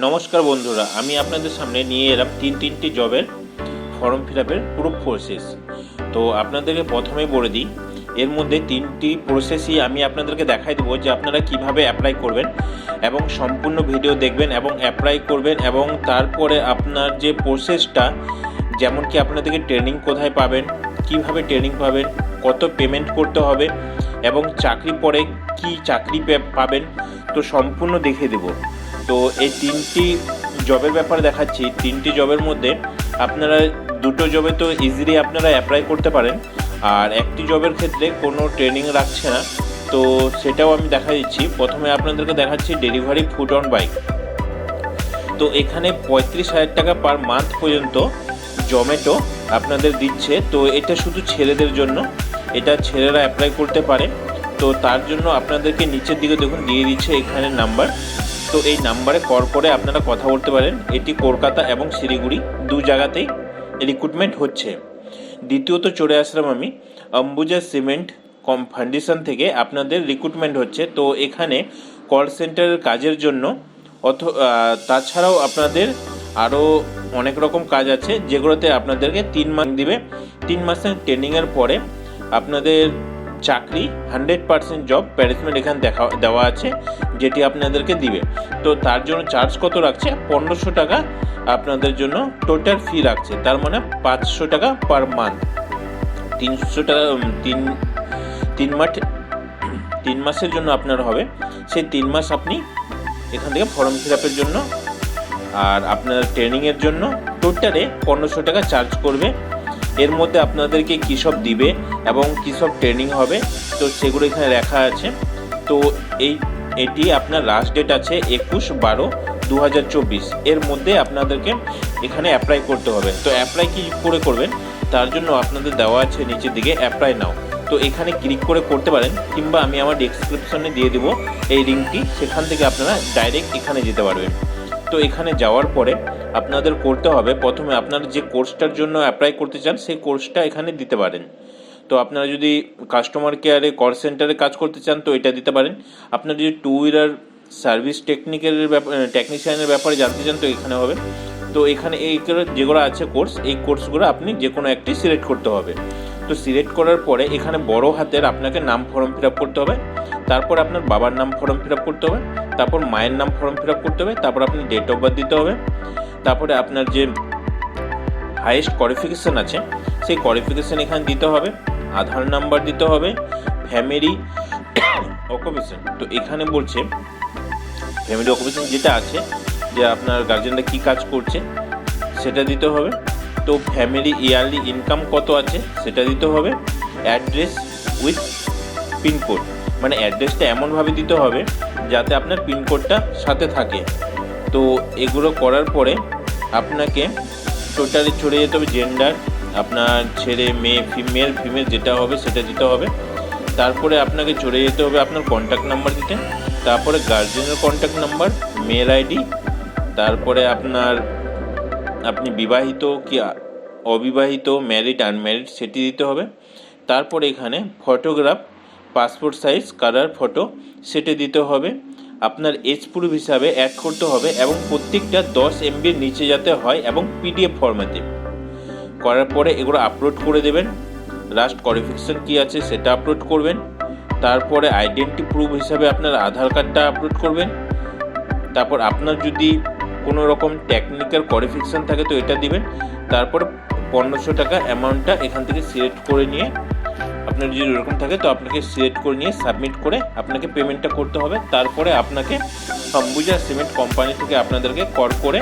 নমস্কার বন্ধুরা, আমি আপনাদের সামনে নিয়ে এলাম তিনটি জবের ফর্ম ফিল আপের পুরো প্রসেস। তো আপনাদেরকে প্রথমেই বলে দিই, এর মধ্যে তিনটি প্রসেসই আমি আপনাদেরকে দেখাই দেবো যে আপনারা কিভাবে অ্যাপ্লাই করবেন এবং সম্পূর্ণ ভিডিও দেখবেন এবং অ্যাপ্লাই করবেন। এবং তারপরে আপনার যে প্রসেসটা, যেমন কি আপনাদেরকে ট্রেনিং কোথায় পাবেন, কিভাবে ট্রেনিং পাবেন, কত পেমেন্ট করতে হবে এবং চাকরি পরে কি চাকরি পাবেন, তো সম্পূর্ণ দেখিয়ে দেবো। তো এই তিনটি জবের ব্যাপারে দেখাচ্ছি। তিনটি জবের মধ্যে আপনারা দুটো জবে তো ইজিলি আপনারা অ্যাপ্লাই করতে পারেন, আর একটি জবের ক্ষেত্রে কোনো ট্রেনিং রাখছে না, তো সেটাও আমি দেখা দিচ্ছি। প্রথমে আপনাদেরকে দেখাচ্ছি ডেলিভারি ফুড অন বাইক। তো এখানে 35,000 টাকা পার মান্থ পর্যন্ত জোম্যাটো আপনাদের দিচ্ছে। তো এটা শুধু ছেলেদের জন্য, এটা ছেলেরা অ্যাপ্লাই করতে পারে। তো তার জন্য আপনাদেরকে নিচের দিকে দেখুন দিয়ে দিচ্ছে এখানে নাম্বার। তো এই নাম্বারে কল করে আপনারা কথা বলতে পারেন। এটি কলকাতা এবং শিলিগুড়ি দু জায়গাতেই রিক্রুটমেন্ট হচ্ছে। দ্বিতীয়ত চলে আসলাম আমি অম্বুজা সিমেন্ট ফাউন্ডেশন থেকে আপনাদের রিক্রুটমেন্ট হচ্ছে। তো এখানে কল সেন্টারের কাজের জন্য তাছাড়াও আপনাদের আরও অনেক রকম কাজ আছে, যেগুলোতে আপনাদেরকে 3 মাস দিবে। 3 মাসের ট্রেনিংয়ের পরে আপনাদের চাকরি 100% জব প্লেসমেন্ট এখানে দেওয়া আছে, যেটি আপনাদেরকে দিবে। তো তার জন্য চার্জ কত রাখছে? 1500 টাকা আপনাদের জন্য টোটাল ফি রাখছে। তার মানে 500 টাকা পার মান্থ। 300 টাকা 3 মাসের জন্য আপনার হবে। সেই 3 মাস আপনি এখান থেকে ফর্ম ফিল আপের জন্য আর আপনার ট্রেনিংয়ের জন্য টোটালে 1500 টাকা চার্জ করবে। এর মধ্যে আপনাদেরকে কী সব দিবে এবং কী সব ট্রেনিং হবে, তো সেগুলো এখানে লেখা আছে। তো এটি আপনার লাস্ট ডেট আছে 21/12/2024। এর মধ্যে আপনাদেরকে এখানে অ্যাপ্লাই করতে হবে। তো অ্যাপ্লাই কী করে করবেন, তার জন্য আপনাদের দেওয়া আছে নিচের দিকে অ্যাপ্লাই নাও। তো এখানে ক্লিক করে করতে পারেন, কিংবা আমি আমার ডেসক্রিপশনে দিয়ে দেবো এই লিঙ্কটি, সেখান থেকে আপনারা ডাইরেক্ট এখানে যেতে পারবেন। তো এখানে যাওয়ার পরে আপনাদের করতে হবে, প্রথমে আপনারা যে কোর্সটার জন্য অ্যাপ্লাই করতে চান সেই কোর্সটা এখানে দিতে পারেন। তো আপনারা যদি কাস্টমার কেয়ারে কল সেন্টারে কাজ করতে চান তো এটা দিতে পারেন। আপনারা যদি 2 হুইলার সার্ভিস টেকনিশিয়ানের ব্যাপারে জানতে চান তো এখানে হবে। তো এখানে যেগুলো আছে কোর্স, এই কোর্সগুলো আপনি যে কোনো একটি সিলেক্ট করতে হবে। তো সিলেক্ট করার পরে এখানে বড় হাতের আপনাকে নাম ফর্ম ফিল আপ করতে হবে, তারপর আপনার বাবার নাম ফর্ম ফিল আপ করতে হবে, তারপর মায়ের নাম ফর্ম ফিল আপ করতে হবে, তারপর আপনি ডেট অফ বার্থ দিতে হবে, তারপরে আপনার যে হাইয়েস্ট কোয়ালিফিকেশান আছে সেই কোয়ালিফিকেশান এখানে দিতে হবে, আধার নাম্বার দিতে হবে, ফ্যামিলি অকুপেশন। তো এখানে বলছে ফ্যামিলি অকুপেশন যেটা আছে, যে আপনার গার্জেনরা কী কাজ করছে সেটা দিতে হবে। তো ফ্যামিলি ইয়ারলি ইনকাম কত আছে সেটা দিতে হবে। অ্যাড্রেস উইথ পিনকোড, মানে অ্যাড্রেসটা এমনভাবে দিতে হবে যাতে আপনার পিনকোডটা সাথে থাকে। তো এগুলো করার পরে আপনাকে টোটালি চলে যেতে হবে জেন্ডার, আপনার ছেলে মেয়ে ফিমেল যেটা হবে সেটা দিতে হবে। তারপরে আপনাকে চলে যেতে হবে আপনার কন্ট্যাক্ট নাম্বার দিতে, তারপরে গার্জেনের কন্ট্যাক্ট নাম্বার, মেল আইডি, তারপরে আপনি বিবাহিত কি অবিবাহিত, ম্যারিড আনম্যারিড সেটি দিতে হবে। তারপরে এখানে photograph, passport size colour photo সেটি দিতে হবে। আপনার এজ প্রুফ হিসাবে অ্যাড করতে হবে এবং প্রত্যেকটা 10 MBর নিচে যাতে হয় এবং PDF ফরম্যাটে। করার পরে এগুলো আপলোড করে দেবেন। লাস্ট কোয়ালিফিকেশান কী আছে সেটা আপলোড করবেন। তারপরে আইডেন্টি প্রুফ হিসাবে আপনার আধার কার্ডটা আপলোড করবেন। তারপর আপনার যদি কোনো রকম টেকনিক্যাল কোয়ালিফিকেশান থাকে তো এটা দিবেন। তারপর 1500 টাকা অ্যামাউন্টটা এখান থেকে সিলেক্ট করে নিয়ে, আপনার যদি এরকম থাকে তো আপনাকে সিলেক্ট করে নিয়ে সাবমিট করে আপনাকে পেমেন্টটা করতে হবে। তারপরে আপনাকে অম্বুজা সিমেন্ট কোম্পানি থেকে আপনাদেরকে কল করে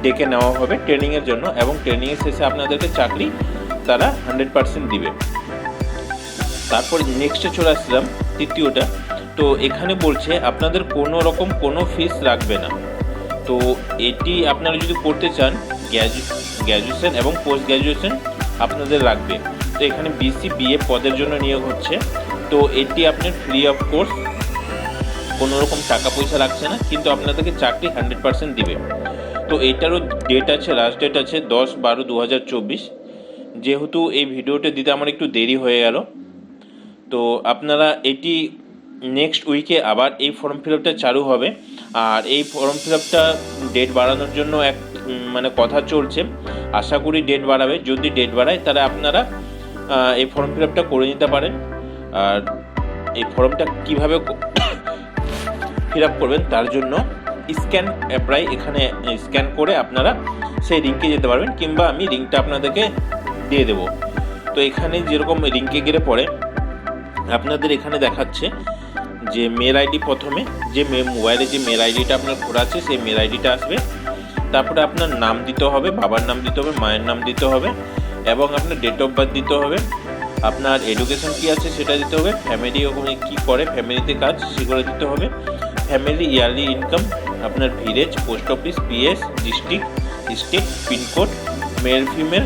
ডেকে নেওয়া হবে ট্রেনিংয়ের জন্য, এবং ট্রেনিংয়ের শেষে আপনাদেরকে চাকরি তারা 100% দিবে। তারপর নেক্সটে চলে আসলাম তৃতীয়টা। তো এখানে বলছে আপনাদের কোনো রকম কোনো ফিস রাখবে না। তো এটি আপনারা যদি করতে চান গ্র্যাজুয়েশন এবং পোস্ট গ্র্যাজুয়েশন আপনাদের লাগবে। তো এখানে BC BA পদের জন্য নিয়োগ হচ্ছে। তো এটি আপনার ফ্রি অফ কোর্স, কোনো রকম টাকা পয়সা লাগছে না, কিন্তু আপনাদেরকে চাকরি 100% দিবে। তো এটারও ডেট আছে, লাস্ট ডেট আছে 10/12/2024। যেহেতু এই ভিডিওটা দিতে আমার একটু দেরি হয়ে গেল, তো আপনারা এটি নেক্সট উইকে আবার এই ফর্ম ফিল আপটা চালু হবে। আর এই ফর্ম ফিল আপটা ডেট বাড়ানোর জন্য মানে কথা চলছে, আশা করি ডেট বাড়াবে। যদি ডেট বাড়ায় তাহলে আপনারা এই ফর্ম ফিল আপটা করে নিতে পারেন। আর এই ফর্মটা কীভাবে ফিল আপ করবেন তার জন্য স্ক্যান অ্যাপ্লাই এখানে স্ক্যান করে আপনারা সেই লিঙ্কে যেতে পারবেন, কিংবা আমি লিঙ্কটা আপনাদেরকে দিয়ে দেবো। তো এখানে যেরকম লিঙ্কে গেলে পরে আপনাদের এখানে দেখাচ্ছে যে মেল আইডি, প্রথমে যে মোবাইলে যে মেল আইডিটা আপনার খোলা আছে সেই মেল আইডিটা আসবে। তারপরে আপনার নাম দিতে হবে, বাবার নাম দিতে হবে, মায়ের নাম দিতে হবে, এবং আপনার ডেট অফ বার্থ দিতে হবে। আপনার এডুকেশন কী আছে সেটা দিতে হবে, ফ্যামিলি ওখানে কী করে, ফ্যামিলিতে কাজ সেগুলো দিতে হবে, ফ্যামিলি ইয়ারলি ইনকাম, আপনার village, post office, PS, district, state, pincode, male female,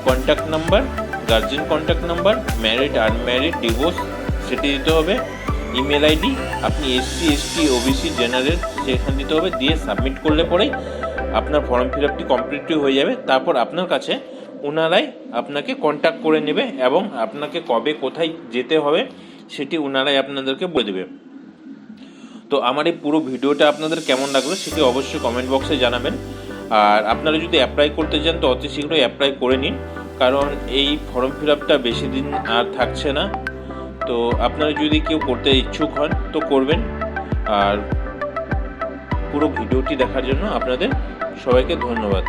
contact number, guardian contact number, married, unmarried, divorce সেটি দিতে হবে, ইমেল আইডি, আপনি এসসি, এসটি, ওবিসি, জেনারেল সেখানে দিতে হবে। দিয়ে সাবমিট করলে পরেই আপনার ফর্ম ফিল আপটি কমপ্লিট হয়ে যাবে। তারপর আপনার কাছে ওনারাই আপনাকে কন্ট্যাক্ট করে নেবে এবং আপনাকে কবে কোথায় যেতে হবে সেটি ওনারাই আপনাদেরকে বলে দেবে। তো আমার এই পুরো ভিডিওটা আপনাদের কেমন লাগলো সেটি অবশ্যই কমেন্ট বক্সে জানাবেন। আর আপনারা যদি অ্যাপ্লাই করতে চান তো অতি শীঘ্রই অ্যাপ্লাই করে নিন, কারণ এই ফর্ম ফিল আপটা বেশি দিন আর থাকছে না। তো আপনারা যদি কেউ করতে ইচ্ছুক হন তো করবেন। আর পুরো ভিডিওটি দেখার জন্য আপনাদের সবাইকে ধন্যবাদ।